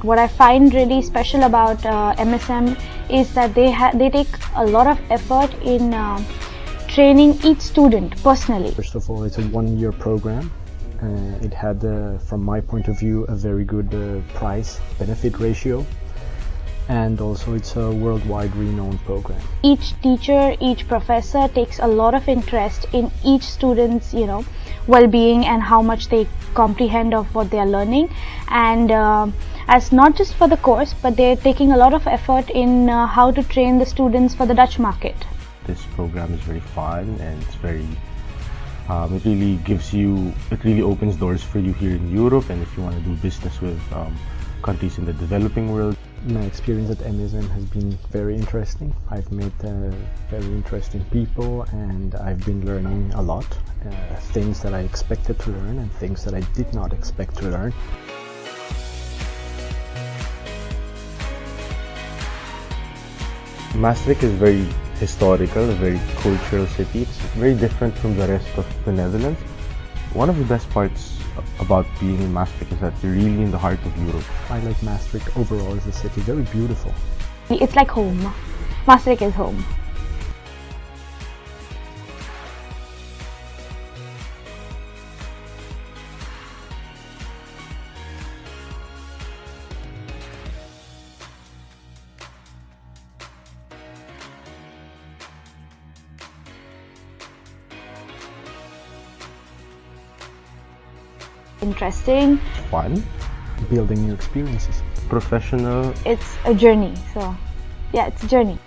What I find really special about MSM is that they take a lot of effort in training each student personally. First of all, it's a one-year program. It had, from my point of view, a very good price-benefit ratio, and also it's a worldwide renowned program. Each teacher, each professor takes a lot of interest in each student's, well-being and how much they comprehend of what they are learning, and as not just for the course, but they're taking a lot of effort in how to train the students for the Dutch market. This program is very fun, and it's very it really opens doors for you here in Europe, and if you want to do business with countries in the developing world. My experience at MSM has been very interesting. I've met very interesting people, and I've been learning a lot. Things that I expected to learn and things that I did not expect to learn. Maastricht is very historical, a very cultural city. It's very different from the rest of the Netherlands. One of the best parts about being in Maastricht is that you're really in the heart of Europe. I like Maastricht overall as a city, very beautiful. It's like home. Maastricht is home. Interesting. Fun. Building new experiences. Professional. It's a journey, so yeah, it's a journey.